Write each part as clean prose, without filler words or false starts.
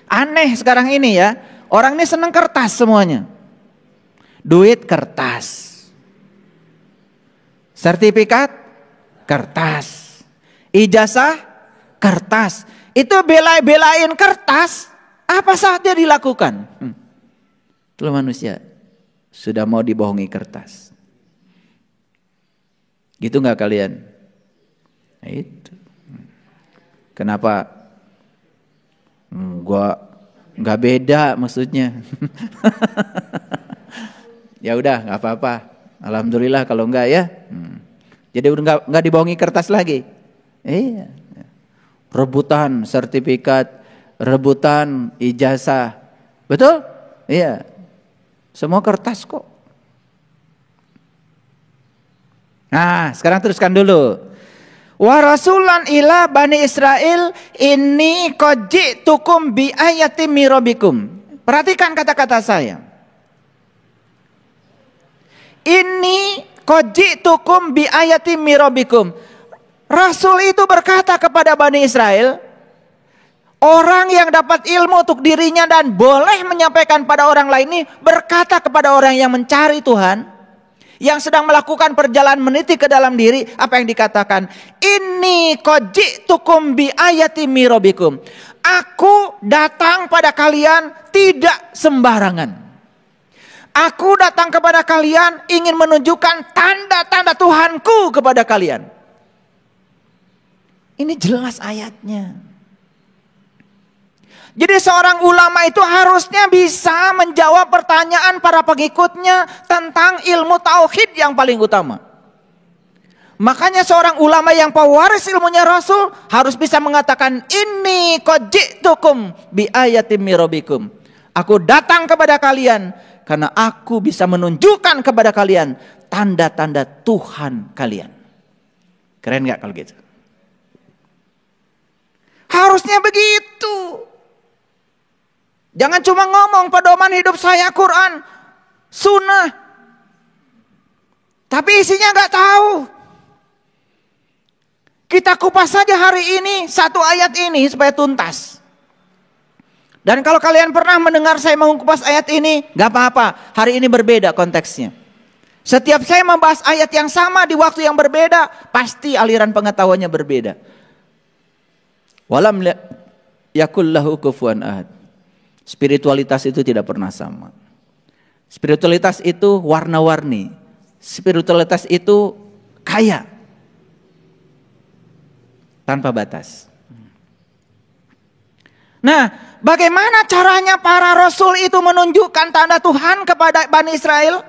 Aneh sekarang ini ya. Orang ini seneng kertas semuanya. Duit kertas. Sertifikat kertas. Ijazah kertas. Itu belain kertas. Apa saja dilakukan. Itulah manusia. Sudah mau dibohongi kertas. Gitu nggak kalian? Nah, itu. Kenapa? Gua nggak beda maksudnya. Ya udah nggak apa-apa. Alhamdulillah kalau enggak ya. Jadi udah nggak dibohongi kertas lagi. Iya. Rebutan sertifikat, rebutan ijazah. Betul? Iya. Semua kertas kok. Nah, sekarang teruskan dulu. Wa rasulan ila bani Israel inni qad ji'tukum bi ayatin mir rabbikum. Perhatikan kata-kata saya. Inni qad ji'tukum bi ayatin mir rabbikum. Rasul itu berkata kepada Bani Israel, orang yang dapat ilmu untuk dirinya dan boleh menyampaikan pada orang lain ini berkata kepada orang yang mencari Tuhan, yang sedang melakukan perjalanan meniti ke dalam diri, apa yang dikatakan? Inni qad ji'tukum bi ayatin mir rabbikum. Aku datang pada kalian tidak sembarangan. Aku datang kepada kalian ingin menunjukkan tanda-tanda Tuhanku kepada kalian. Ini jelas ayatnya. Jadi seorang ulama itu harusnya bisa menjawab pertanyaan para pengikutnya tentang ilmu tauhid yang paling utama. Makanya seorang ulama yang pewaris ilmunya Rasul harus bisa mengatakan, inni qad ji'tukum bi ayatin mir rabbikum. Aku datang kepada kalian karena aku bisa menunjukkan kepada kalian tanda-tanda Tuhan kalian. Keren gak kalau gitu? Harusnya begitu. Jangan cuma ngomong pedoman hidup saya Quran, sunnah, tapi isinya nggak tahu. Kita kupas saja hari ini satu ayat ini supaya tuntas. Dan kalau kalian pernah mendengar saya mengupas ayat ini, nggak apa-apa. Hari ini berbeda konteksnya. Setiap saya membahas ayat yang sama di waktu yang berbeda, pasti aliran pengetahuannya berbeda. Walam yakul lahu kufuwan ahad. Spiritualitas itu tidak pernah sama. Spiritualitas itu warna-warni. Spiritualitas itu kaya. Tanpa batas. Nah, bagaimana caranya para rasul itu menunjukkan tanda Tuhan kepada Bani Israel?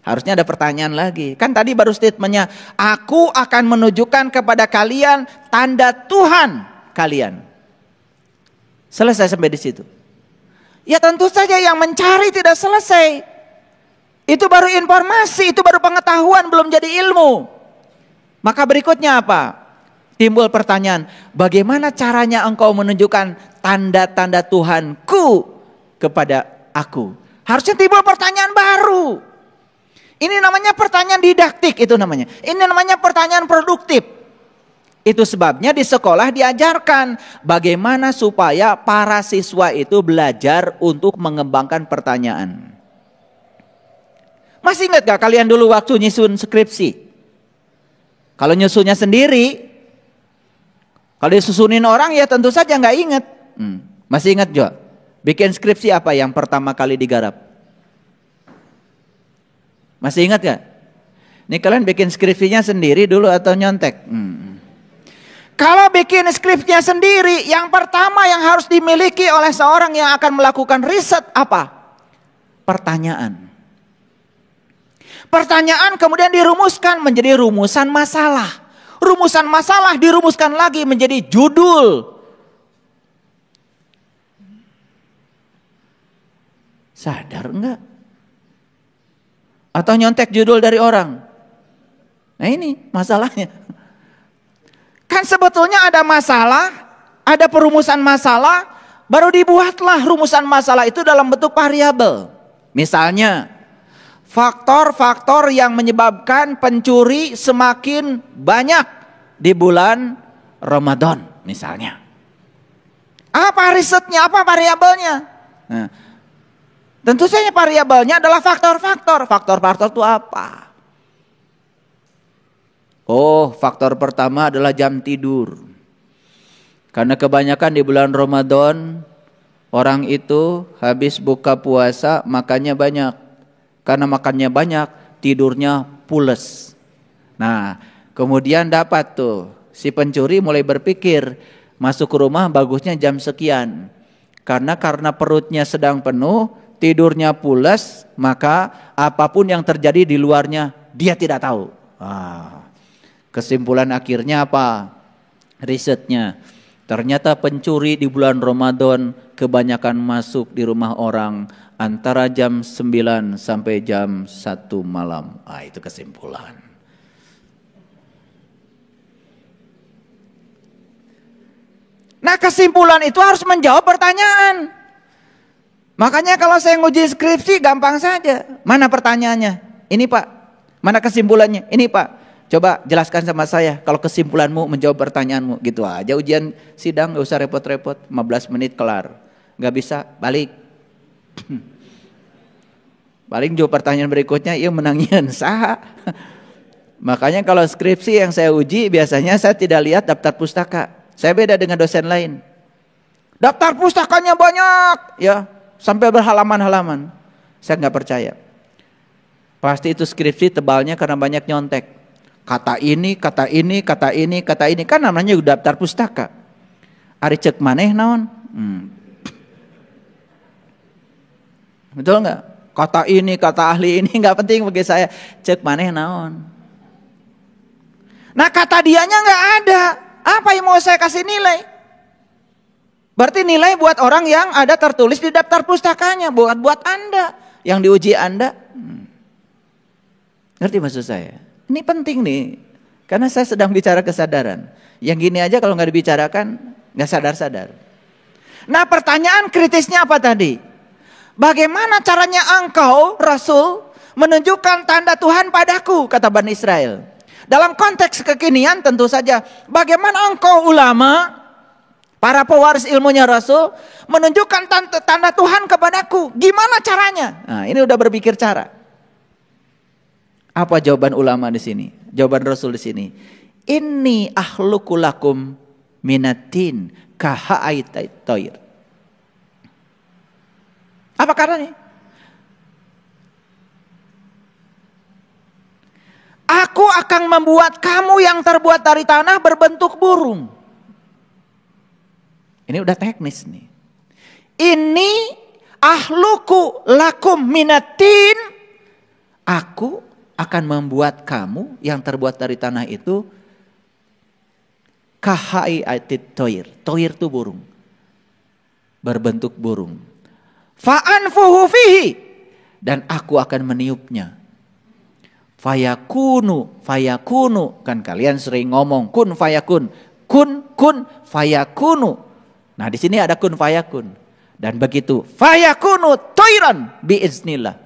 Harusnya ada pertanyaan lagi. Kan tadi baru statementnya, aku akan menunjukkan kepada kalian tanda Tuhan kalian. Selesai sampai di situ. Ya tentu saja yang mencari tidak selesai. Itu baru informasi, itu baru pengetahuan, belum jadi ilmu. Maka berikutnya apa? Timbul pertanyaan, bagaimana caranya engkau menunjukkan tanda-tanda Tuhanku kepada aku? Harusnya timbul pertanyaan baru. Ini namanya pertanyaan didaktik, itu namanya. Ini namanya pertanyaan produktif. Itu sebabnya di sekolah diajarkan bagaimana supaya para siswa itu belajar untuk mengembangkan pertanyaan. Masih ingat gak kalian dulu waktu nyusun skripsi? Kalau nyusunnya sendiri, kalau disusunin orang ya tentu saja gak ingat. Masih ingat juga? Bikin skripsi apa yang pertama kali digarap? Masih ingat gak? Ini kalian bikin skripsinya sendiri dulu atau nyontek? Kalau bikin skripnya sendiri, yang pertama yang harus dimiliki oleh seorang yang akan melakukan riset apa? Pertanyaan. Pertanyaan kemudian dirumuskan menjadi rumusan masalah. Rumusan masalah dirumuskan lagi menjadi judul. Sadar enggak? Atau nyontek judul dari orang? Nah ini masalahnya. Kan sebetulnya ada masalah, ada perumusan masalah, baru dibuatlah rumusan masalah itu dalam bentuk variabel. Misalnya, faktor-faktor yang menyebabkan pencuri semakin banyak di bulan Ramadan misalnya. Apa risetnya, apa variabelnya? Nah, tentu saja variabelnya adalah faktor-faktor. Faktor-faktor itu apa? Oh, faktor pertama adalah jam tidur. Karena kebanyakan di bulan Ramadan, orang itu habis buka puasa makannya banyak. Karena makannya banyak, tidurnya pules. Nah, kemudian dapat tuh, si pencuri mulai berpikir, masuk ke rumah bagusnya jam sekian. Karena perutnya sedang penuh, tidurnya pules, maka apapun yang terjadi di luarnya dia tidak tahu. Kesimpulan akhirnya apa? Risetnya, ternyata pencuri di bulan Ramadan kebanyakan masuk di rumah orang antara jam 9 sampai jam 1 malam. Itu kesimpulan. Nah, kesimpulan itu harus menjawab pertanyaan. Makanya kalau saya nguji skripsi gampang saja. Mana pertanyaannya? Ini Pak. Mana kesimpulannya? Ini Pak. Coba jelaskan sama saya kalau kesimpulanmu menjawab pertanyaanmu. Gitu aja ujian sidang, gak usah repot-repot. 15 menit kelar. Gak bisa, balik. Paling jawab pertanyaan berikutnya, iya menangian sah. Makanya kalau skripsi yang saya uji biasanya saya tidak lihat daftar pustaka. Saya beda dengan dosen lain. Daftar pustakanya banyak, ya sampai berhalaman-halaman. Saya nggak percaya. Pasti itu skripsi tebalnya karena banyak nyontek. Kata ini, kata ini, kata ini, kata ini. Kan namanya daftar pustaka. Ari cek maneh naon? Betul nggak? Kata ini, kata ahli ini nggak penting bagi saya. Cek maneh naon? Nah, kata dianya nggak ada. Apa yang mau saya kasih nilai? Berarti nilai buat orang yang ada tertulis di daftar pustakanya, buat Anda yang diuji Anda. Ngerti maksud saya? Ini penting nih, karena saya sedang bicara kesadaran. Yang gini aja kalau nggak dibicarakan, nggak sadar-sadar. Nah, pertanyaan kritisnya apa tadi? Bagaimana caranya engkau, Rasul, menunjukkan tanda Tuhan padaku, kata Bani Israel. Dalam konteks kekinian tentu saja, bagaimana engkau ulama, para pewaris ilmunya Rasul, menunjukkan tanda Tuhan kepadaku. Gimana caranya? Nah, ini udah berpikir cara. Apa jawaban ulama di sini? Jawaban Rasul di sini. Inni akhluqu lakum minatin kaha'aitait thair. Apa karenanya? Aku akan membuat kamu yang terbuat dari tanah berbentuk burung. Ini udah teknis nih. Ini akhluqu lakum minatin. Aku akan membuat kamu yang terbuat dari tanah itu kahaiatit toir. Toir itu burung. Berbentuk burung. Fa'anfuhu fihi. Dan aku akan meniupnya. Fayakunu. Kan kalian sering ngomong kun fayakun. Kun fayakunu. Nah, di sini ada kun fayakun. Dan begitu fayakunu toiran biiznillah.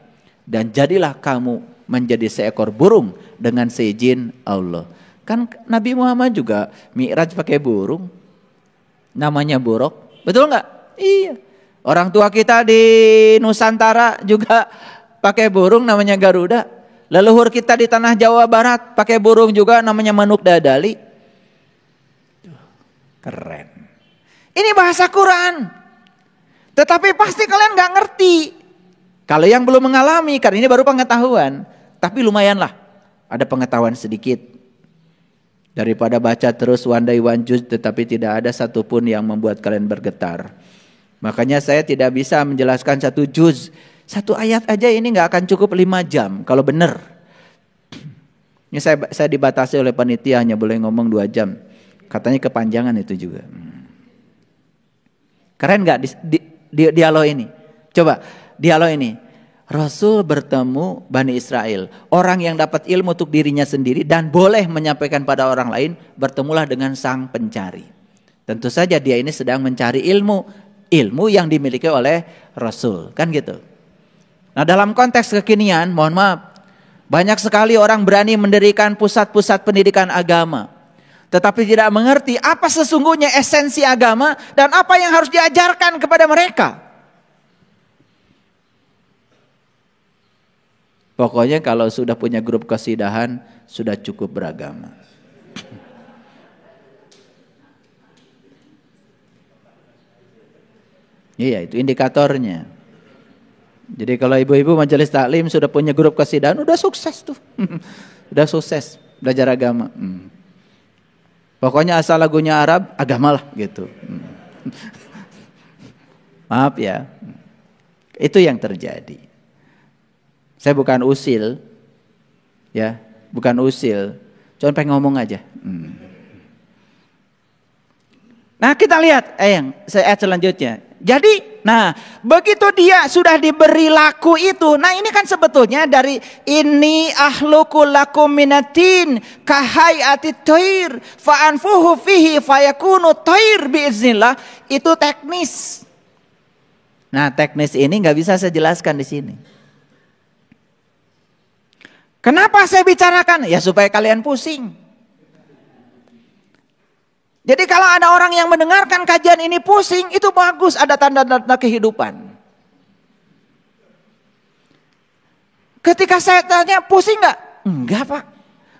Dan jadilah kamu menjadi seekor burung dengan seizin Allah. Kan Nabi Muhammad juga mi'raj pakai burung. Namanya buruk. Betul nggak? Iya. Orang tua kita di Nusantara juga pakai burung namanya Garuda. Leluhur kita di tanah Jawa Barat pakai burung juga namanya manuk dadali. Keren. Ini bahasa Quran. Tetapi pasti kalian nggak ngerti. Kalau yang belum mengalami, karena ini baru pengetahuan. Tapi lumayanlah, ada pengetahuan sedikit. Daripada baca terus wandai wanjuz tetapi tidak ada satupun yang membuat kalian bergetar. Makanya saya tidak bisa menjelaskan satu juz. Satu ayat aja ini gak akan cukup 5 jam kalau benar. Ini saya dibatasi oleh panitia hanya boleh ngomong 2 jam. Katanya kepanjangan itu juga. Keren gak dialog ini? Coba dialog ini. Rasul bertemu Bani Israel. Orang yang dapat ilmu untuk dirinya sendiri dan boleh menyampaikan pada orang lain. Bertemulah dengan sang pencari. Tentu saja dia ini sedang mencari ilmu. Ilmu yang dimiliki oleh Rasul. Kan gitu. Nah, dalam konteks kekinian, mohon maaf, banyak sekali orang berani mendirikan pusat-pusat pendidikan agama. tetapi tidak mengerti apa sesungguhnya esensi agama dan apa yang harus diajarkan kepada mereka. Pokoknya kalau sudah punya grup kesidahan, sudah cukup beragama. Iya, itu indikatornya. Jadi kalau ibu-ibu majelis taklim sudah punya grup kesidahan, udah sukses tuh. Udah sukses belajar agama. Pokoknya asal lagunya Arab, agamalah gitu. Maaf ya. Itu yang terjadi. Saya bukan usil, ya, bukan usil, cuma pengen ngomong aja. Nah kita lihat, ayat selanjutnya. Jadi, nah begitu dia sudah diberi laku itu, nah ini kan sebetulnya dari ini ahluku lakum minatin kahayati toir fa'anfuhu fihi fayakunu toir biiznillah, itu teknis. Nah teknis ini nggak bisa saya jelaskan di sini. Kenapa saya bicarakan? Ya supaya kalian pusing. Jadi kalau ada orang yang mendengarkan kajian ini pusing, itu bagus, ada tanda-tanda kehidupan. Ketika saya tanya, pusing nggak? Enggak Pak.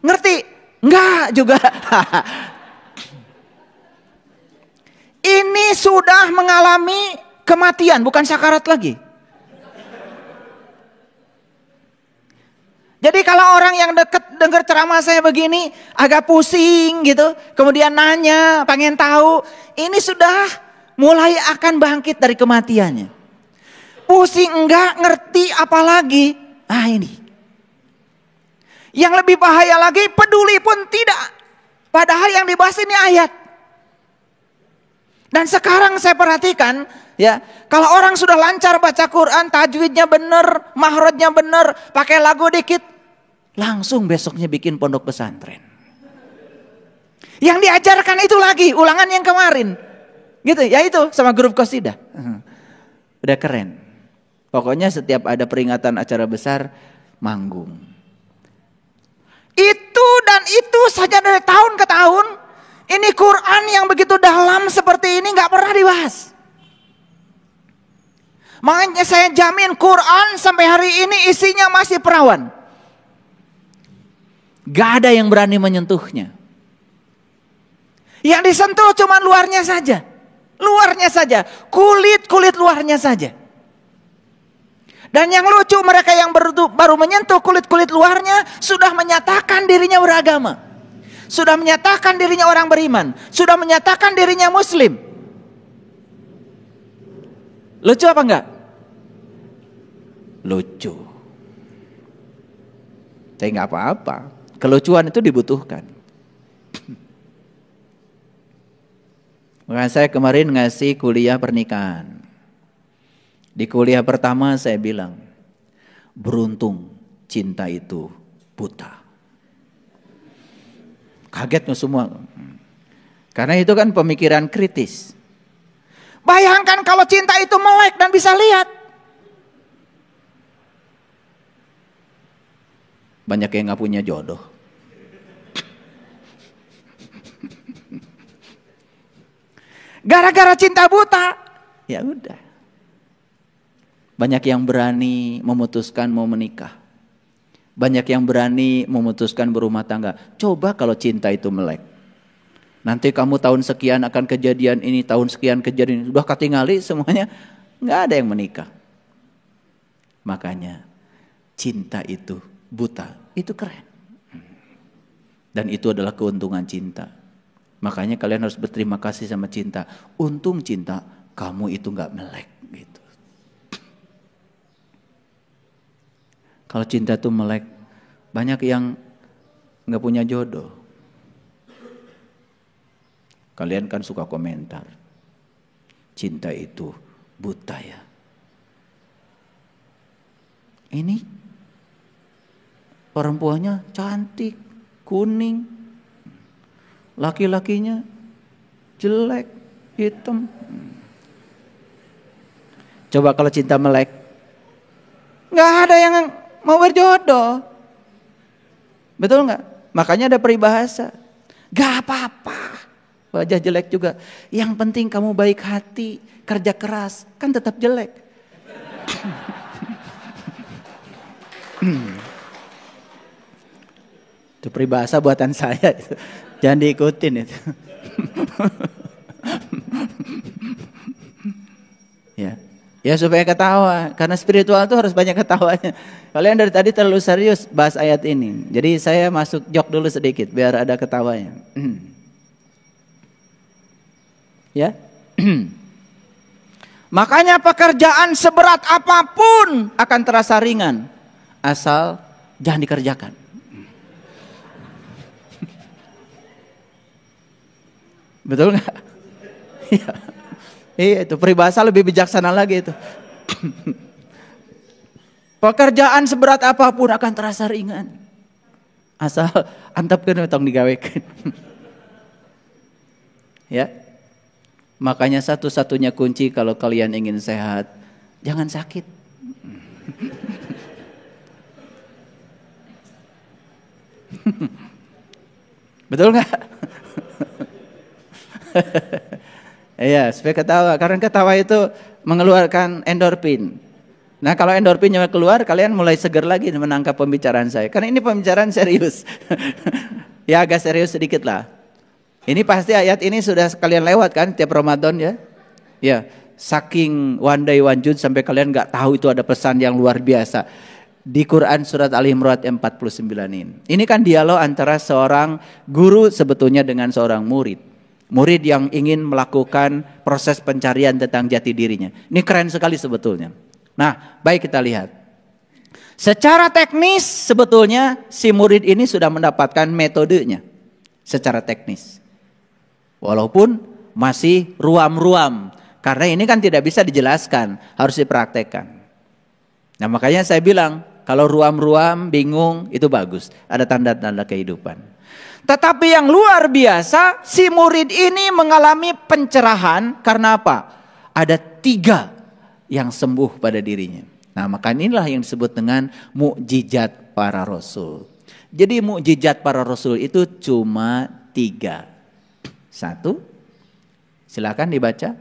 Ngerti? Enggak juga. Ini sudah mengalami kematian, bukan sakarat lagi. Jadi kalau orang yang dekat dengar ceramah saya begini agak pusing gitu, kemudian nanya, pengen tahu, ini sudah mulai akan bangkit dari kematiannya. Pusing enggak, ngerti apalagi. Ah ini. Yang lebih bahaya lagi, peduli pun tidak. Padahal yang dibahas ini ayat. Dan sekarang saya perhatikan, ya, kalau orang sudah lancar baca Quran, tajwidnya benar, mahrajnya benar, pakai lagu dikit, langsung besoknya bikin pondok pesantren. Yang diajarkan itu lagi, ulangan yang kemarin. Gitu, ya itu sama grup qasidah. Udah keren. Pokoknya setiap ada peringatan acara besar, manggung. Itu dan itu saja dari tahun ke tahun. Ini Quran yang begitu dalam seperti ini gak pernah dibahas. Makanya saya jamin Quran sampai hari ini isinya masih perawan. Gak ada yang berani menyentuhnya. Yang disentuh cuma luarnya saja. Luarnya saja. Kulit luarnya saja. Dan yang lucu, mereka yang baru menyentuh kulit luarnya sudah menyatakan dirinya beragama. Sudah menyatakan dirinya orang beriman. Sudah menyatakan dirinya muslim. Lucu apa enggak? Lucu. Tapi enggak apa-apa. Kelucuan itu dibutuhkan. Maka saya kemarin ngasih kuliah pernikahan. Di kuliah pertama saya bilang, beruntung cinta itu buta. Kagetnya semua. Karena itu kan pemikiran kritis. Bayangkan kalau cinta itu melek dan bisa lihat. Banyak yang gak punya jodoh. Gara-gara cinta buta, ya udah. Banyak yang berani memutuskan mau menikah. Banyak yang berani memutuskan berumah tangga. Coba kalau cinta itu melek. Nanti kamu tahun sekian akan kejadian ini, tahun sekian kejadian ini. Sudah ketinggali semuanya, nggak ada yang menikah. Makanya cinta itu buta, itu keren. Dan itu adalah keuntungan cinta. Makanya kalian harus berterima kasih sama cinta. Untung cinta, kamu itu nggak melek gitu. Kalau cinta itu melek, banyak yang nggak punya jodoh. Kalian kan suka komentar, cinta itu buta ya. Ini perempuannya cantik, kuning, laki-lakinya jelek, hitam. Coba kalau cinta melek, nggak ada yang mau berjodoh. Betul nggak? Makanya ada peribahasa. Gak apa-apa. Wajah jelek juga. Yang penting kamu baik hati, kerja keras, kan tetap jelek. Itu peribahasa buatan saya. Jangan diikutin itu. Ya supaya ketawa. Karena spiritual itu harus banyak ketawanya. Kalian dari tadi terlalu serius bahas ayat ini. Jadi saya masuk jok dulu sedikit biar ada ketawanya. Ya. Makanya pekerjaan seberat apapun akan terasa ringan. Asal jangan dikerjakan. Betul nggak? Iya. Iya, itu peribahasa lebih bijaksana lagi itu. Pekerjaan seberat apapun akan terasa ringan. Asal antepkeun tong digawekeun. Ya. Makanya satu-satunya kunci kalau kalian ingin sehat, jangan sakit. Betul nggak? Iya, supaya ketawa. Karena ketawa itu mengeluarkan endorfin. Nah, kalau endorfinnya keluar, kalian mulai seger lagi menangkap pembicaraan saya. Karena ini pembicaraan serius. Ya, agak serius sedikit lah. Ini pasti ayat ini sudah kalian lewat kan tiap Ramadan ya. Ya, saking one day one June sampai kalian nggak tahu itu ada pesan yang luar biasa. Di Quran surat Al-Imran 49 ini. Ini kan dialog antara seorang guru sebetulnya dengan seorang murid. Murid yang ingin melakukan proses pencarian tentang jati dirinya. Ini keren sekali sebetulnya. Nah, baik kita lihat. Secara teknis sebetulnya si murid ini sudah mendapatkan metodenya. Secara teknis. Walaupun masih ruam-ruam. Karena ini kan tidak bisa dijelaskan. Harus dipraktekkan. Nah makanya saya bilang. Kalau ruam-ruam bingung itu bagus. Ada tanda-tanda kehidupan. Tetapi yang luar biasa, si murid ini mengalami pencerahan karena apa? Ada 3 yang sembuh pada dirinya. Nah, maka inilah yang disebut dengan mukjizat para rasul. Jadi mukjizat para rasul itu cuma 3. 1, silakan dibaca.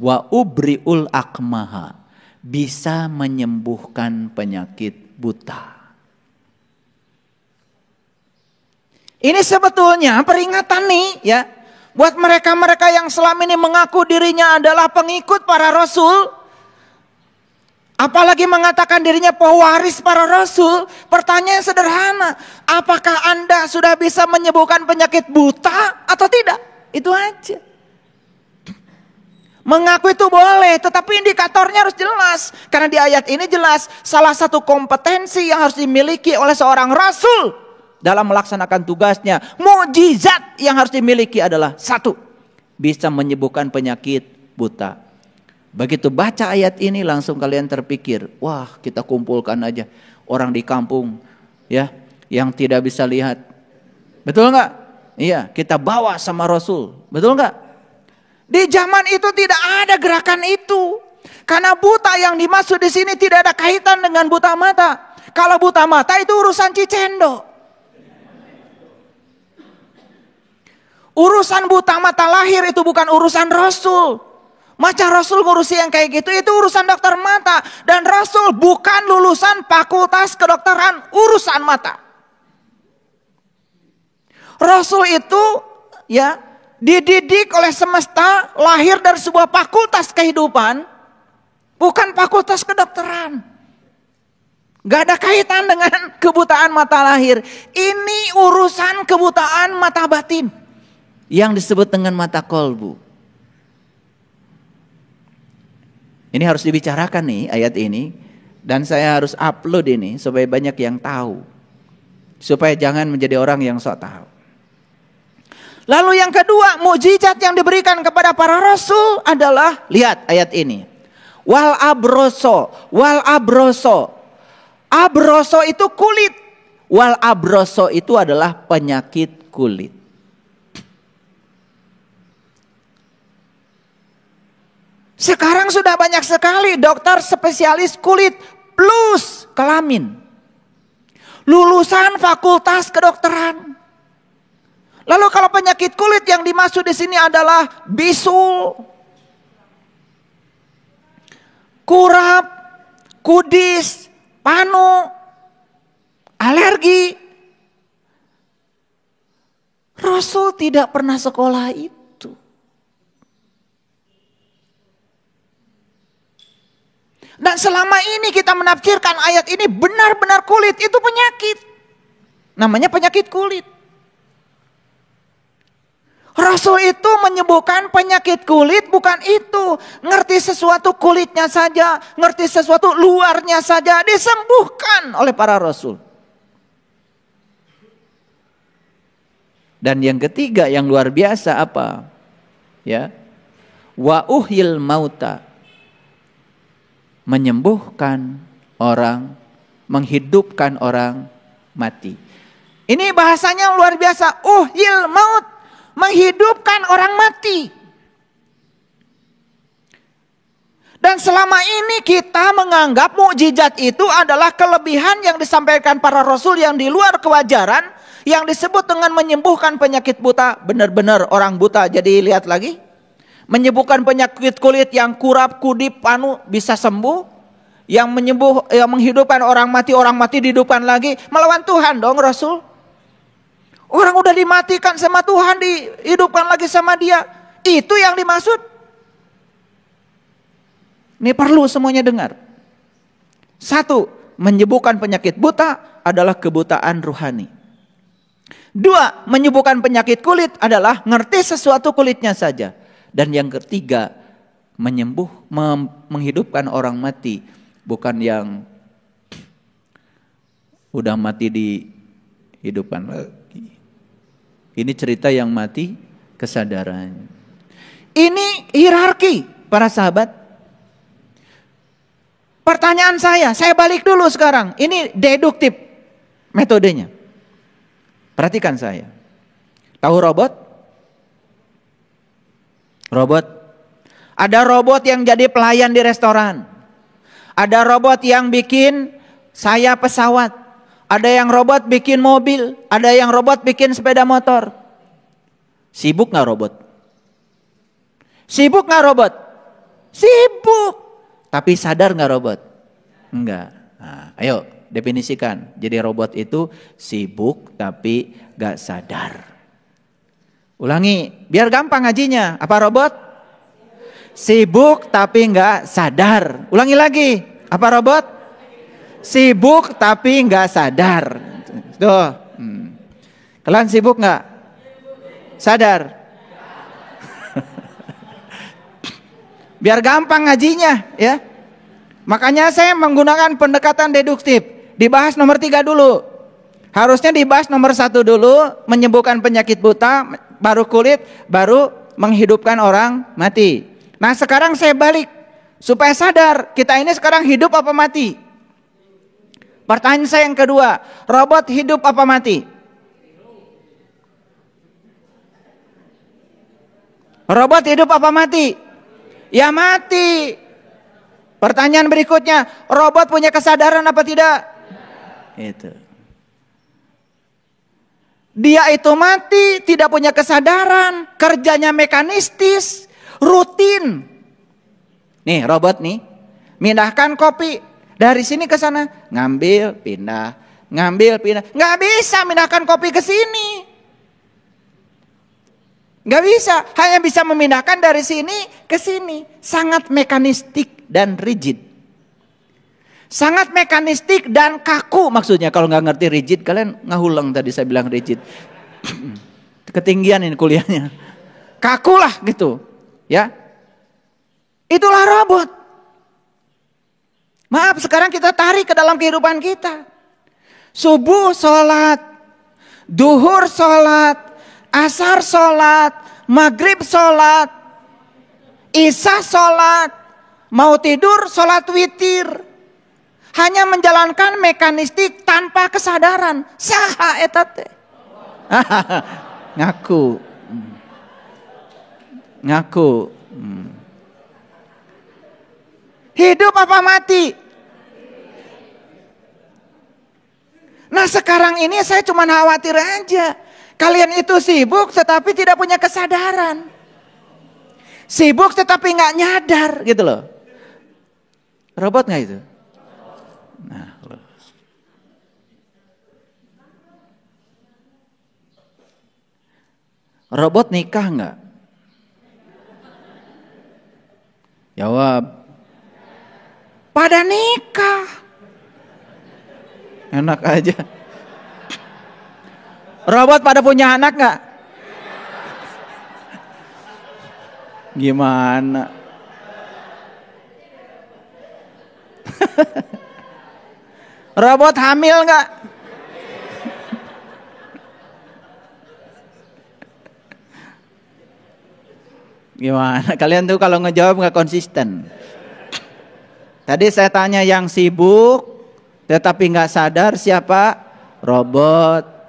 Wa ubriul akmaha, bisa menyembuhkan penyakit buta. Ini sebetulnya peringatan nih ya. Buat mereka-mereka yang selama ini mengaku dirinya adalah pengikut para rasul. Apalagi mengatakan dirinya pewaris para rasul. Pertanyaan sederhana. Apakah Anda sudah bisa menyembuhkan penyakit buta atau tidak? Itu aja. Mengaku itu boleh, tetapi indikatornya harus jelas. Karena di ayat ini jelas. Salah satu kompetensi yang harus dimiliki oleh seorang rasul dalam melaksanakan tugasnya, mukjizat yang harus dimiliki adalah 1, bisa menyembuhkan penyakit buta. Begitu baca ayat ini langsung kalian terpikir, wah kita kumpulkan aja orang di kampung ya yang tidak bisa lihat. Betul nggak? Iya, kita bawa sama Rasul. Betul nggak? Di zaman itu tidak ada gerakan itu. Karena buta yang dimaksud di sini tidak ada kaitan dengan buta mata. Kalau buta mata itu urusan Cicendo. Urusan buta mata lahir itu bukan urusan Rasul. Masa Rasul ngurusi yang kayak gitu, itu urusan dokter mata. Dan Rasul bukan lulusan fakultas kedokteran urusan mata. Rasul itu ya dididik oleh semesta, lahir dari sebuah fakultas kehidupan. Bukan fakultas kedokteran. Gak ada kaitan dengan kebutaan mata lahir. Ini urusan kebutaan mata batin. Yang disebut dengan mata kolbu. Ini harus dibicarakan nih ayat ini. Dan saya harus upload ini supaya banyak yang tahu. Supaya jangan menjadi orang yang sok tahu. Lalu yang kedua, mukjizat yang diberikan kepada para rasul adalah, lihat ayat ini. Wal abroso. Wal abroso. Abroso itu kulit. Wal abroso itu adalah penyakit kulit. Sekarang sudah banyak sekali dokter spesialis kulit plus kelamin. Lulusan fakultas kedokteran. Lalu kalau penyakit kulit yang dimaksud di sini adalah bisul, kurap, kudis, panu, alergi. Rasul tidak pernah sekolah itu. Dan selama ini kita menafsirkan ayat ini benar-benar kulit itu penyakit. Namanya penyakit kulit. Rasul itu menyembuhkan penyakit kulit bukan itu. Ngerti sesuatu kulitnya saja, ngerti sesuatu luarnya saja disembuhkan oleh para rasul. Dan yang ketiga yang luar biasa apa? Ya. Wa uhyil mauta. Menyembuhkan orang, menghidupkan orang mati. Ini bahasanya luar biasa. Uhyil maut. Menghidupkan orang mati. Dan selama ini kita menganggap mukjizat itu adalah kelebihan yang disampaikan para rasul yang di luar kewajaran, yang disebut dengan menyembuhkan penyakit buta. Benar-benar orang buta jadi lihat lagi. Menyembuhkan penyakit kulit yang kurap, kudip, panu bisa sembuh. Yang menghidupkan orang mati dihidupkan lagi. Melawan Tuhan dong Rasul. Orang udah dimatikan sama Tuhan, dihidupkan lagi sama Dia. Itu yang dimaksud. Ini perlu semuanya dengar. Satu, menyembuhkan penyakit buta adalah kebutaan rohani. Dua, menyembuhkan penyakit kulit adalah ngerti sesuatu kulitnya saja. Dan yang ketiga, menghidupkan orang mati. Bukan yang udah mati dihidupkan lagi. Ini cerita yang mati kesadaran. Ini hierarki para sahabat. Pertanyaan saya balik dulu sekarang. Ini deduktif metodenya. Perhatikan saya. Tahu robot? Robot. Ada robot yang jadi pelayan di restoran. Ada robot yang bikin sayap pesawat. Ada yang robot bikin mobil, ada yang robot bikin sepeda motor. Sibuk gak robot? Sibuk gak robot? Sibuk. Tapi sadar gak robot? Enggak. Nah, ayo definisikan. Jadi robot itu sibuk tapi gak sadar. Ulangi, biar gampang ngajinya. Apa robot? Sibuk tapi gak sadar. Ulangi lagi. Apa robot? Sibuk tapi nggak sadar. Tuh. Kalian sibuk nggak? Sadar. Biar gampang ngajinya ya. Makanya saya menggunakan pendekatan deduktif. Dibahas nomor 3 dulu. Harusnya dibahas nomor 1 dulu. Menyembuhkan penyakit buta, baru kulit, baru menghidupkan orang mati. Nah sekarang saya balik. Supaya sadar kita ini sekarang hidup apa mati? Pertanyaan saya yang kedua, robot hidup apa mati? Robot hidup apa mati? Ya mati. Pertanyaan berikutnya, robot punya kesadaran apa tidak? Itu. Dia itu mati, tidak punya kesadaran, kerjanya mekanistis, rutin. Nih robot nih, mindahkan kopi. Dari sini ke sana, ngambil, pindah, ngambil, pindah. Nggak bisa mindahkan kopi ke sini. Nggak bisa, hanya bisa memindahkan dari sini ke sini. Sangat mekanistik dan rigid. Sangat mekanistik dan kaku maksudnya. Kalau nggak ngerti rigid, kalian ngahulang tadi saya bilang rigid. Ketinggian ini kuliahnya. Kaku lah gitu. Ya, itulah robot. Maaf, sekarang kita tarik ke dalam kehidupan kita. Subuh sholat, duhur sholat, asar sholat, maghrib sholat, isya sholat, mau tidur sholat witir. Hanya menjalankan mekanistik tanpa kesadaran. Saha etate. Ngaku. Ngaku. Hidup apa mati? Nah sekarang ini saya cuma khawatir aja. Kalian itu sibuk tetapi tidak punya kesadaran. Sibuk tetapi nggak nyadar gitu loh. Robot nggak itu? Nah, loh. Robot nikah nggak? Jawab. Pada nikah. Enak aja. Robot pada punya anak nggak? Gimana? Robot hamil nggak? Gimana? Kalian tuh kalau ngejawab nggak konsisten. Tadi saya tanya yang sibuk tetapi nggak sadar siapa? Robot.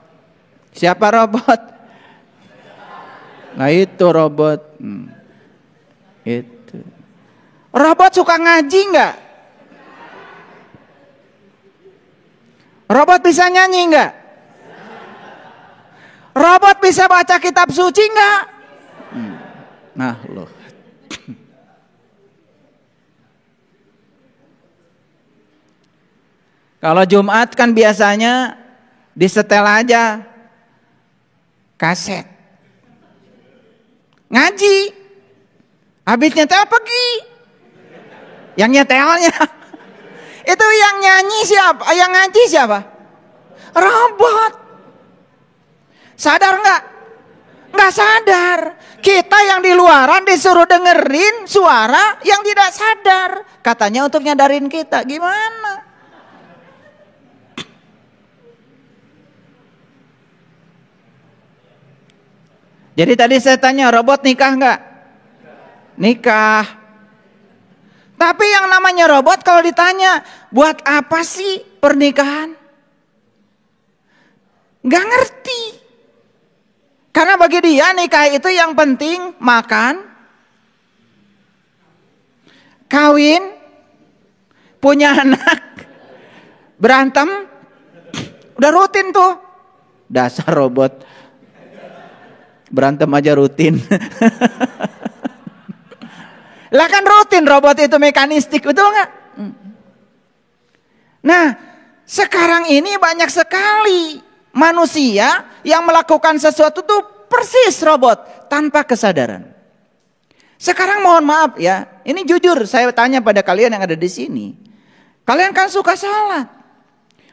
Siapa robot? Nah itu robot. Itu. Robot suka ngaji nggak? Robot bisa nyanyi nggak? Robot bisa baca kitab suci nggak? Nah loh. Kalau Jumat kan biasanya disetel aja kaset. Ngaji. Habis nyetel pergi. Yang nyetelnya. Itu yang nyanyi siapa? Yang ngaji siapa? Robot. Sadar nggak? Nggak sadar. Kita yang di luaran disuruh dengerin suara yang tidak sadar. Katanya untuk nyadarin kita. Gimana? Jadi tadi saya tanya, robot nikah nggak? Nikah. Tapi yang namanya robot kalau ditanya, buat apa sih pernikahan? Nggak ngerti. Karena bagi dia nikah itu yang penting makan, kawin, punya anak, berantem, udah rutin tuh. Dasar robot. Berantem aja rutin. Lah kan rutin robot itu mekanistik, betul nggak? Nah, sekarang ini banyak sekali manusia yang melakukan sesuatu tuh persis robot tanpa kesadaran. Sekarang mohon maaf ya, ini jujur saya tanya pada kalian yang ada di sini. Kalian kan suka sholat.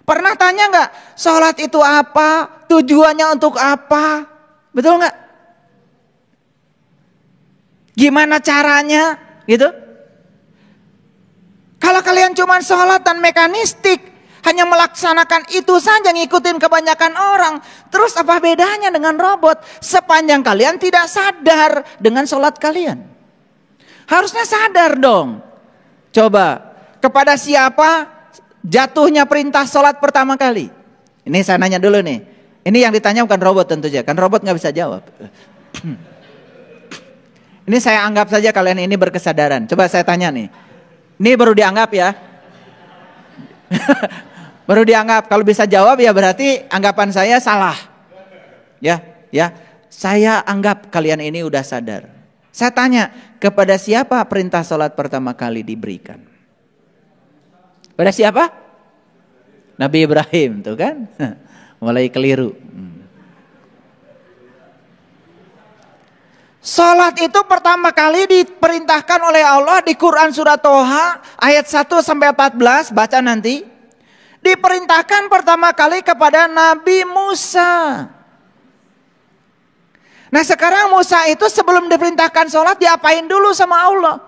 Pernah tanya nggak, sholat itu apa? Tujuannya untuk apa? Betul nggak? Gimana caranya gitu? Kalau kalian cuma sholat dan mekanistik, hanya melaksanakan itu saja, ngikutin kebanyakan orang, terus apa bedanya dengan robot? Sepanjang kalian tidak sadar dengan sholat kalian. Harusnya sadar dong. Coba, kepada siapa jatuhnya perintah sholat pertama kali? Ini saya nanya dulu nih. Ini yang ditanya bukan robot tentu saja, kan robot nggak bisa jawab. Ini saya anggap saja kalian ini berkesadaran. Coba saya tanya nih. Ini baru dianggap ya. Baru dianggap. Kalau bisa jawab ya berarti anggapan saya salah. Ya. Saya anggap kalian ini udah sadar. Saya tanya, kepada siapa perintah sholat pertama kali diberikan? Pada siapa? Nabi Ibrahim, tuh kan? Mulai keliru. Salat itu pertama kali diperintahkan oleh Allah di Quran surat Toha ayat 1 sampai 14, baca nanti. Diperintahkan pertama kali kepada Nabi Musa. Nah sekarang Musa itu sebelum diperintahkan salat diapain dulu sama Allah?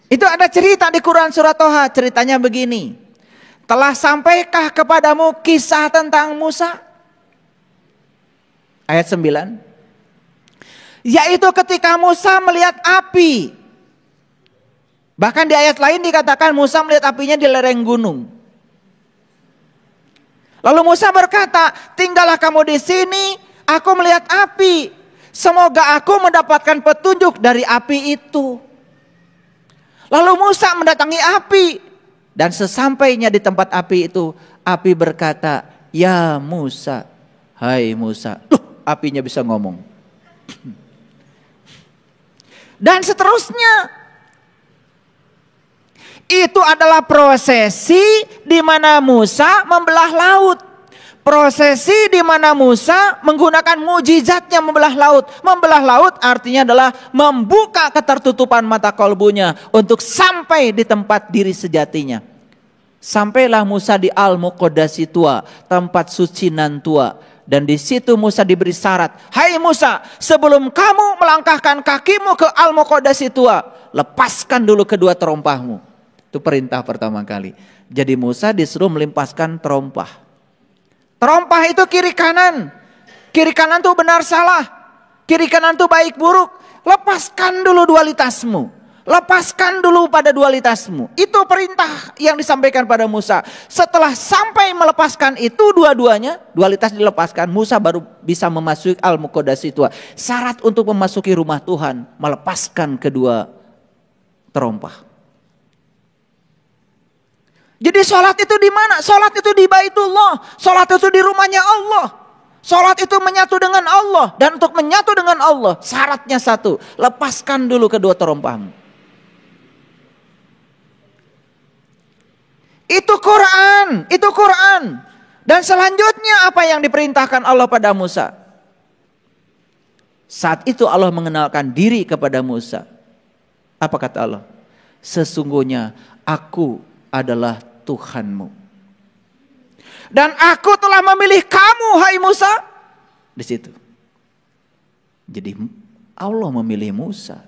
Itu ada cerita di Quran surat Toha, ceritanya begini. Telah sampaikah kepadamu kisah tentang Musa? Ayat 9. Yaitu ketika Musa melihat api. Bahkan di ayat lain dikatakan Musa melihat apinya di lereng gunung. Lalu Musa berkata, tinggallah kamu di sini, aku melihat api. Semoga aku mendapatkan petunjuk dari api itu. Lalu Musa mendatangi api. Dan sesampainya di tempat api itu, api berkata, ya Musa, Hai Musa. Loh, apinya bisa ngomong. Dan seterusnya. Itu adalah prosesi di mana Musa membelah laut. Prosesi di mana Musa menggunakan mujizatnya membelah laut. Membelah laut artinya adalah membuka ketertutupan mata kolbunya untuk sampai di tempat diri sejatinya. Sampailah Musa di Al-Muqaddasi Tua, tempat suci nan tua. Dan di situ Musa diberi syarat, hai Musa, sebelum kamu melangkahkan kakimu ke Al-Muqaddasi Tua, lepaskan dulu kedua terompahmu. Itu perintah pertama kali. Jadi Musa disuruh melimpaskan terompah. Terompah itu kiri kanan. Kiri kanan itu benar salah. Kiri kanan itu baik buruk. Lepaskan dulu dualitasmu. Lepaskan dulu pada dualitasmu. Itu perintah yang disampaikan pada Musa. Setelah sampai melepaskan itu dua-duanya, dualitas dilepaskan, Musa baru bisa memasuki Al-Muqaddasi Tua. Syarat untuk memasuki rumah Tuhan, melepaskan kedua terompah. Jadi sholat itu di mana? Sholat itu di Baitullah. Sholat itu di rumahnya Allah. Sholat itu menyatu dengan Allah. Dan untuk menyatu dengan Allah, syaratnya satu. Lepaskan dulu kedua terompahmu. Itu Quran. Itu Quran. Dan selanjutnya apa yang diperintahkan Allah pada Musa? Saat itu Allah mengenalkan diri kepada Musa. Apa kata Allah? Sesungguhnya aku adalah Tuhanmu. Dan aku telah memilih kamu, hai Musa. Di situ. Jadi Allah memilih Musa.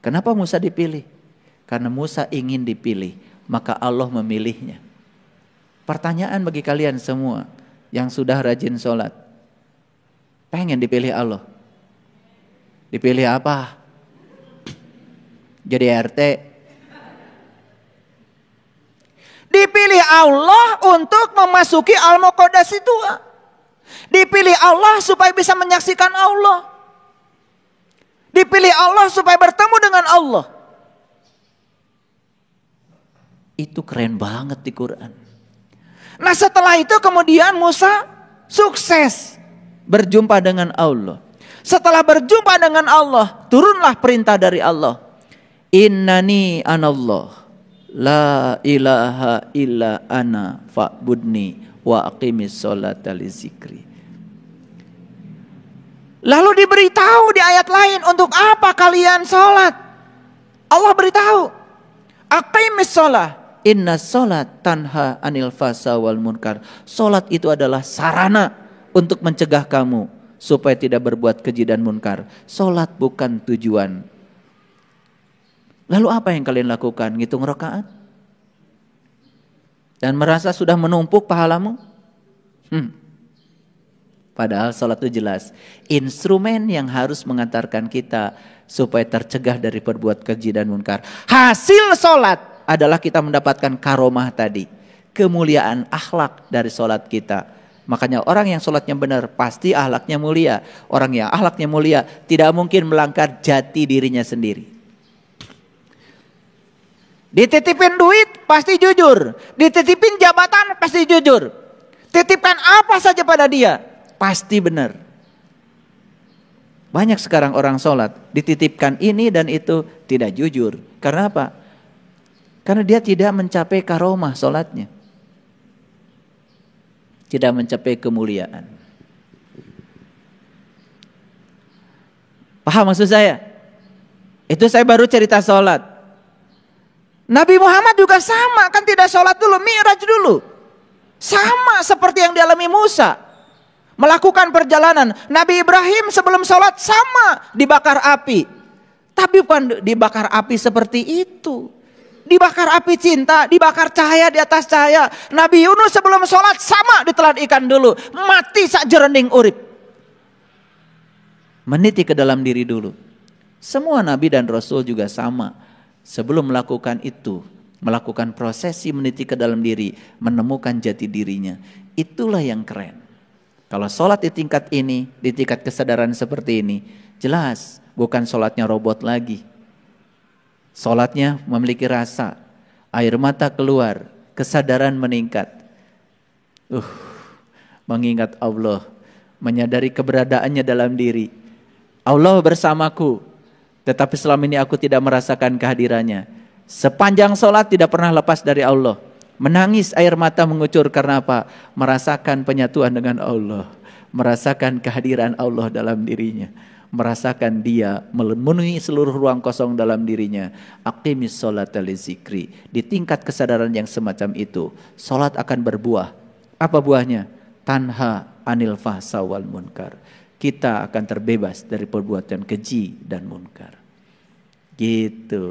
Kenapa Musa dipilih? Karena Musa ingin dipilih, maka Allah memilihnya. Pertanyaan bagi kalian semua yang sudah rajin sholat. Pengen dipilih Allah? Dipilih apa? Jadi RT? Dipilih Allah untuk memasuki Al-Muqaddasi Tua. Dipilih Allah supaya bisa menyaksikan Allah. Dipilih Allah supaya bertemu dengan Allah. Itu keren banget di Quran. Nah setelah itu kemudian Musa sukses berjumpa dengan Allah. Setelah berjumpa dengan Allah, turunlah perintah dari Allah. Innani anallah. La ilaha illa ana fa'budni wa aqimis sholata li zikri. Lalu diberitahu di ayat lain, untuk apa kalian sholat? Allah beritahu, aqimis sholat, inna sholat tanha anil fasa wal munkar. Sholat itu adalah sarana untuk mencegah kamu supaya tidak berbuat keji dan munkar. Sholat bukan tujuan. Lalu apa yang kalian lakukan? Ngitung rakaat? Dan merasa sudah menumpuk pahalamu? Padahal sholat itu jelas. Instrumen yang harus mengantarkan kita supaya tercegah dari berbuat keji dan munkar. Hasil sholat adalah kita mendapatkan karomah tadi. Kemuliaan akhlak dari sholat kita. Makanya orang yang sholatnya benar pasti akhlaknya mulia. Orang yang akhlaknya mulia tidak mungkin melanggar jati dirinya sendiri. Dititipin duit pasti jujur. Dititipin jabatan pasti jujur. Titipkan apa saja pada dia pasti benar. Banyak sekarang orang sholat dititipkan ini dan itu tidak jujur. Karena apa? Karena dia tidak mencapai karomah sholatnya. Tidak mencapai kemuliaan. Paham maksud saya? Itu saya baru cerita sholat. Nabi Muhammad juga sama, kan tidak sholat dulu, mi'raj dulu. Sama seperti yang dialami Musa. Melakukan perjalanan. Nabi Ibrahim sebelum sholat sama dibakar api. Tapi bukan dibakar api seperti itu. Dibakar api cinta, dibakar cahaya di atas cahaya. Nabi Yunus sebelum sholat sama ditelan ikan dulu. Mati sak jerening urip. Meniti ke dalam diri dulu. Semua Nabi dan Rasul juga sama. Sebelum melakukan itu, melakukan prosesi meniti ke dalam diri, menemukan jati dirinya. Itulah yang keren. Kalau sholat di tingkat ini, di tingkat kesadaran seperti ini, jelas bukan sholatnya robot lagi. Sholatnya memiliki rasa, air mata keluar, kesadaran meningkat. Mengingat Allah, menyadari keberadaannya dalam diri. Allah bersamaku, tetapi selama ini aku tidak merasakan kehadirannya. Sepanjang sholat tidak pernah lepas dari Allah. Menangis air mata mengucur karena apa? Merasakan penyatuan dengan Allah, merasakan kehadiran Allah dalam dirinya, merasakan dia memenuhi seluruh ruang kosong dalam dirinya. Aqimis sholata li zikri. Di tingkat kesadaran yang semacam itu, sholat akan berbuah. Apa buahnya? Tanha anil fahsa wal munkar. Kita akan terbebas dari perbuatan keji dan munkar. Gitu.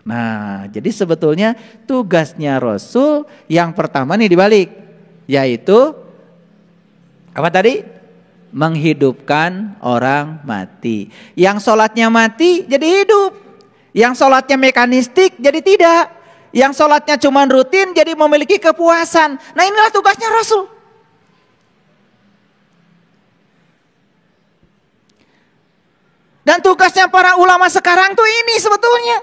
Nah, jadi sebetulnya tugasnya Rasul yang pertama nih dibalik, yaitu apa tadi? Menghidupkan orang mati. Yang sholatnya mati jadi hidup. Yang sholatnya mekanistik jadi tidak. Yang sholatnya cuma rutin jadi memiliki kepuasan. Nah, inilah tugasnya Rasul. Dan tugasnya para ulama sekarang tuh ini sebetulnya.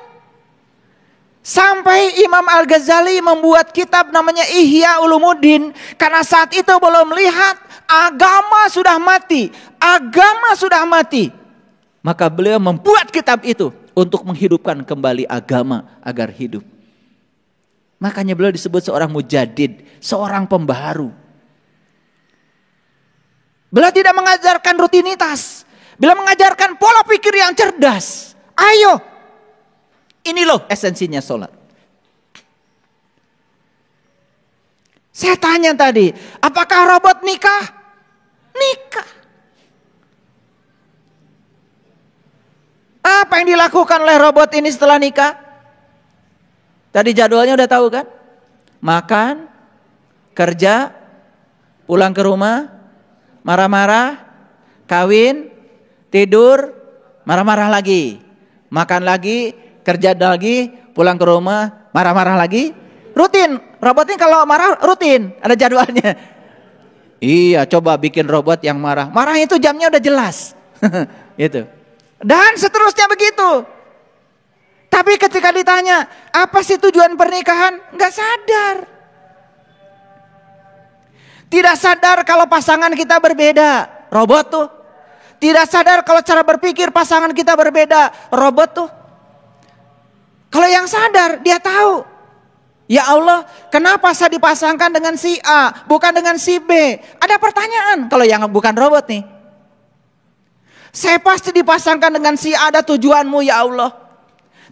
Sampai Imam Al-Ghazali membuat kitab namanya Ihya Ulumuddin. Karena saat itu belum melihat agama sudah mati. Agama sudah mati. Maka beliau membuat kitab itu untuk menghidupkan kembali agama agar hidup. Makanya beliau disebut seorang mujadid, seorang pembaharu. Beliau tidak mengajarkan rutinitas. Beliau mengajarkan pola pikir yang cerdas. Ayo, ini loh esensinya sholat. Saya tanya tadi, apakah robot nikah? Nikah. Apa yang dilakukan oleh robot ini setelah nikah? Tadi jadwalnya udah tahu kan? Makan, kerja, pulang ke rumah, marah-marah, kawin, tidur, marah-marah lagi, makan lagi, kerja lagi, pulang ke rumah, marah-marah lagi. Rutin, robot ini kalau marah rutin, ada jadwalnya. Iya, coba bikin robot yang marah. Marah itu jamnya udah jelas. Gitu. Dan seterusnya begitu. Tapi ketika ditanya, apa sih tujuan pernikahan? Nggak sadar. Tidak sadar kalau pasangan kita berbeda. Robot tuh. Tidak sadar kalau cara berpikir pasangan kita berbeda. Robot tuh. Kalau yang sadar, dia tahu. Ya Allah, kenapa saya dipasangkan dengan si A, bukan dengan si B? Ada pertanyaan kalau yang bukan robot nih. Saya pasti dipasangkan dengan si A, ada tujuanmu ya Allah.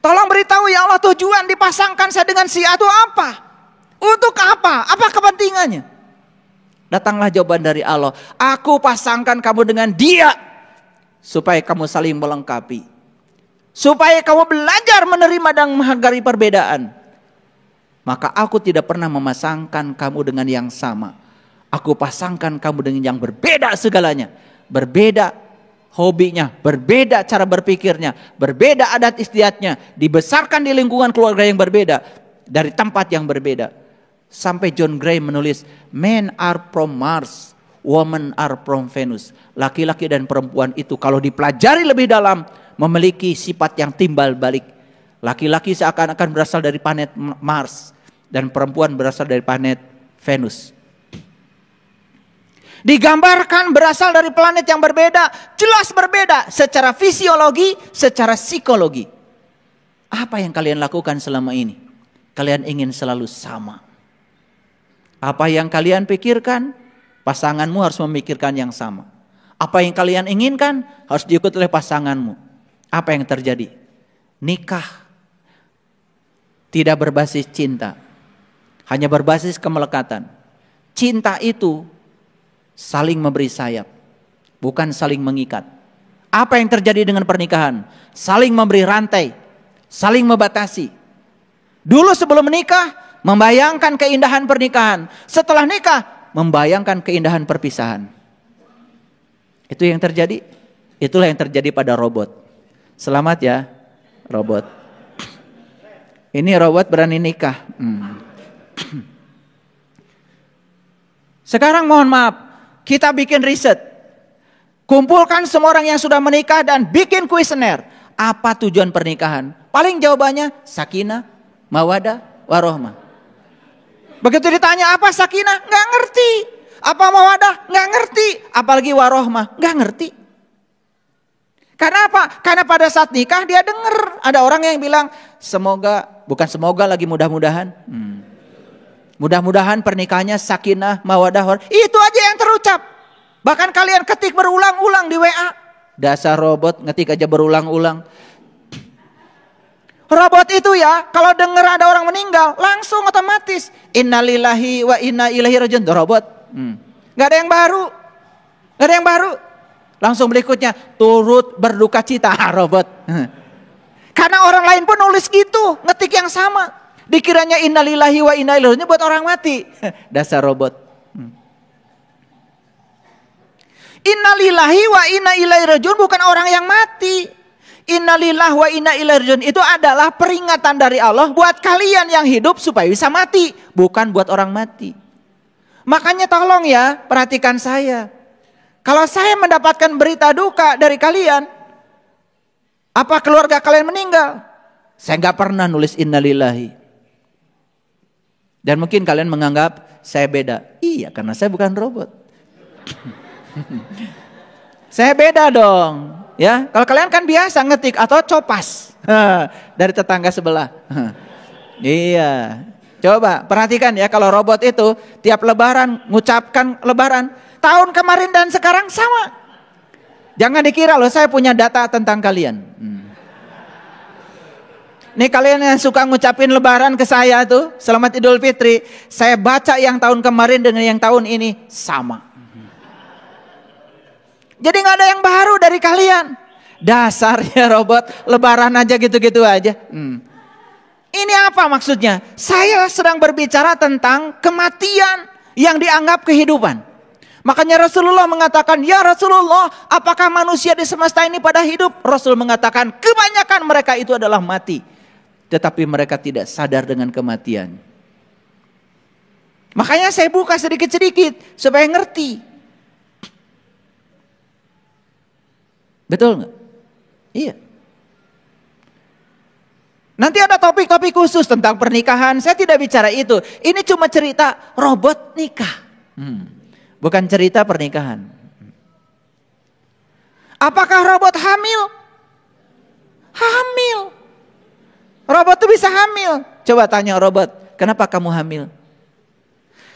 Tolong beritahu ya Allah, tujuan dipasangkan saya dengan si A itu apa? Untuk apa? Apa kepentingannya? Datanglah jawaban dari Allah. Aku pasangkan kamu dengan dia. Supaya kamu saling melengkapi. Supaya kamu belajar menerima dan menghargai perbedaan. Maka aku tidak pernah memasangkan kamu dengan yang sama. Aku pasangkan kamu dengan yang berbeda segalanya. Berbeda hobinya, berbeda cara berpikirnya, berbeda adat istiadatnya. Dibesarkan di lingkungan keluarga yang berbeda. Dari tempat yang berbeda. Sampai John Gray menulis, men are from Mars, women are from Venus. Laki-laki dan perempuan itu kalau dipelajari lebih dalam memiliki sifat yang timbal balik. Laki-laki seakan-akan berasal dari planet Mars dan perempuan berasal dari planet Venus. Digambarkan berasal dari planet yang berbeda, jelas berbeda secara fisiologi, secara psikologi. Apa yang kalian lakukan selama ini? Kalian ingin selalu sama. Apa yang kalian pikirkan, pasanganmu harus memikirkan yang sama. Apa yang kalian inginkan harus diikuti oleh pasanganmu. Apa yang terjadi? Nikah tidak berbasis cinta, hanya berbasis kemelekatan. Cinta itu saling memberi sayap, bukan saling mengikat. Apa yang terjadi dengan pernikahan? Saling memberi rantai, saling membatasi. Dulu sebelum menikah membayangkan keindahan pernikahan, setelah nikah membayangkan keindahan perpisahan. Itu yang terjadi. Itulah yang terjadi pada robot. Selamat ya robot. Ini robot berani nikah. Sekarang mohon maaf, kita bikin riset. Kumpulkan semua orang yang sudah menikah dan bikin kuesioner. Apa tujuan pernikahan? Paling jawabannya sakinah, mawadah, warohmah. Begitu ditanya apa sakinah, nggak ngerti. Apa mawadah? Nggak ngerti. Apalagi warohmah, nggak ngerti. Karena apa? Karena pada saat nikah dia dengar ada orang yang bilang semoga, bukan semoga lagi, mudah-mudahan. Mudah-mudahan pernikahannya sakinah, mawadah. Itu aja yang terucap. Bahkan kalian ketik berulang-ulang di WA. Dasar robot, ngetik aja berulang-ulang. Robot itu ya, kalau dengar ada orang meninggal, langsung otomatis innalillahi wa inna ilaihi rajiun. Robot. Gak ada yang baru. Gak ada yang baru. Langsung berikutnya, turut berduka cita. Robot. Karena orang lain pun nulis gitu, ngetik yang sama. Dikiranya innalillahi wa inna ilaihi rajiun buat orang mati. Dasar robot. Innalillahi wa inna ilaihi rajiun bukan orang yang mati. Innalillahi wa inna ilaihi rajiun itu adalah peringatan dari Allah buat kalian yang hidup supaya bisa mati, bukan buat orang mati. Makanya tolong ya, perhatikan saya. Kalau saya mendapatkan berita duka dari kalian, apa keluarga kalian meninggal? Saya nggak pernah nulis innalillahi. Dan mungkin kalian menganggap saya beda. Iya, karena saya bukan robot. Saya beda dong. Ya, kalau kalian kan biasa ngetik atau copas dari tetangga sebelah. Iya. Coba perhatikan ya, kalau robot itu tiap lebaran ngucapkan lebaran. Tahun kemarin dan sekarang sama. Jangan dikira loh saya punya data tentang kalian. Nih kalian yang suka ngucapin lebaran ke saya tuh, Selamat Idul Fitri. Saya baca yang tahun kemarin dengan yang tahun ini sama. Jadi gak ada yang baru dari kalian. Dasarnya robot, lebaran aja gitu-gitu aja. Ini apa maksudnya? Saya sedang berbicara tentang kematian yang dianggap kehidupan. Makanya Rasulullah mengatakan, ya Rasulullah, apakah manusia di semesta ini pada hidup? Rasul mengatakan, kebanyakan mereka itu adalah mati. Tetapi mereka tidak sadar dengan kematian. Makanya saya buka sedikit-sedikit supaya ngerti. Betul nggak? Iya. Nanti ada topik-topik khusus tentang pernikahan. Saya tidak bicara itu. Ini cuma cerita robot nikah. Bukan cerita pernikahan. Apakah robot hamil? Hamil. Robot itu bisa hamil. Coba tanya robot, kenapa kamu hamil?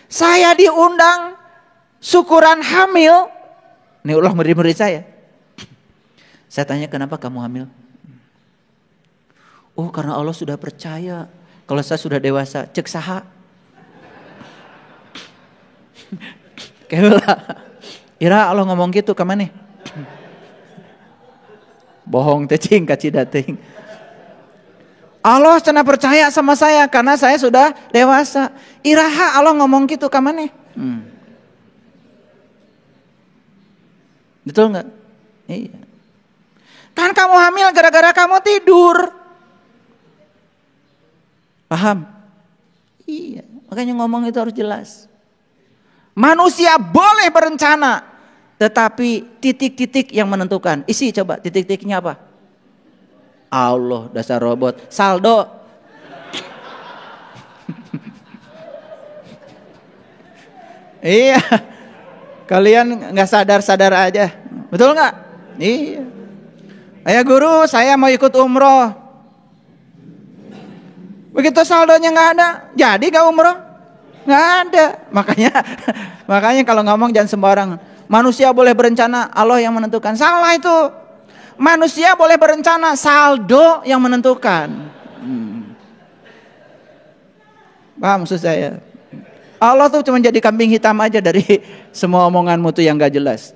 Saya diundang syukuran hamil. Ini ulah murid-murid saya. Saya tanya, kenapa kamu hamil? Oh, karena Allah sudah percaya. Kalau saya sudah dewasa, cek saha. Kayak Ira Allah ngomong gitu ke mana? Bohong tecing kacidating. Allah cenah percaya sama saya karena saya sudah dewasa. Iraha Allah ngomong gitu ke mana? Betul nggak? Iya. Kan kamu hamil gara-gara kamu tidur. Paham? Iya. Makanya ngomong itu harus jelas. Manusia boleh berencana, tetapi titik-titik yang menentukan. Isi coba titik-titiknya apa? Allah, dasar robot. Saldo. Iya. Kalian nggak sadar-sadar aja. Betul nggak? Iya. Ayah guru, saya mau ikut umroh. Begitu saldonya nggak ada, jadi nggak umroh? Nggak ada. Makanya kalau ngomong jangan sembarang. Manusia boleh berencana, Allah yang menentukan. Salah itu. Manusia boleh berencana, saldo yang menentukan. Paham maksud saya? Allah tuh cuma jadi kambing hitam aja dari semua omonganmu tuh yang gak jelas.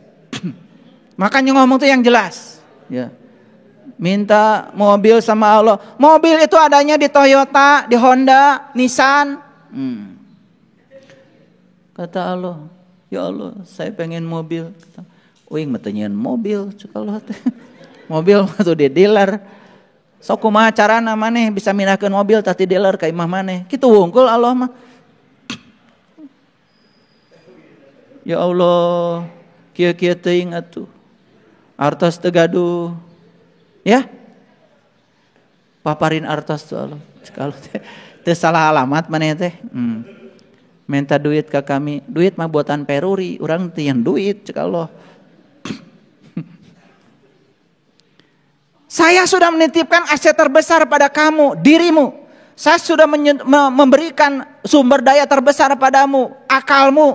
Makanya ngomong tuh yang jelas. Ya. Minta mobil sama Allah. Mobil itu adanya di Toyota, di Honda, Nissan. Kata Allah, ya Allah, saya pengen mobil. Uing metenyeun mobil, Allah mobil tuh di dealer. Sok kumaha carana maneh bisa minahkeun mobil tadi dealer ka imah maneh. Kitu wungkul Allah mah. Ya Allah, kieu-kieu teuing atuh. Artos teu gaduh. Ya. Paparin artos tuh Allah. Kalau teu salah alamat maneh teh. minta duit ke kami, duit mah buatan peruri, orang tian duit cek Allah. Saya sudah menitipkan aset terbesar pada kamu, dirimu. Saya sudah memberikan sumber daya terbesar padamu, akalmu,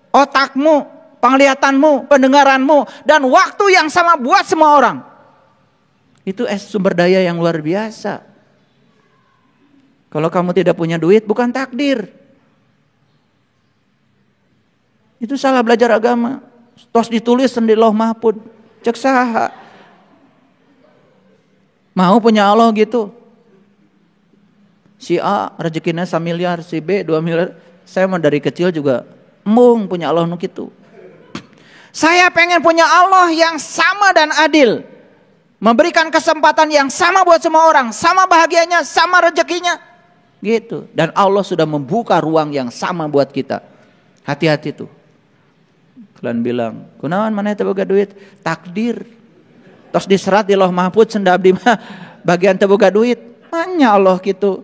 otakmu, penglihatanmu, pendengaranmu, dan waktu yang sama buat semua orang. Itu sumber daya yang luar biasa. Kalau kamu tidak punya duit, bukan takdir. Itu salah belajar agama. Tos ditulis di Lauh Mahfud. Cek saha. Mau punya Allah gitu. Si A rezekinya 1 miliar, si B 2 miliar. Saya mah dari kecil juga embung punya Allah nu kitu. Saya pengen punya Allah yang sama dan adil. Memberikan kesempatan yang sama buat semua orang. Sama bahagianya, sama rezekinya. Gitu. Dan Allah sudah membuka ruang yang sama buat kita. Hati-hati tuh. Kalian bilang, kunaon mana teu boga duit? Takdir. Tos diserat di Lauh Mahfud sendab di bagian teu boga duit. Hanya Allah gitu.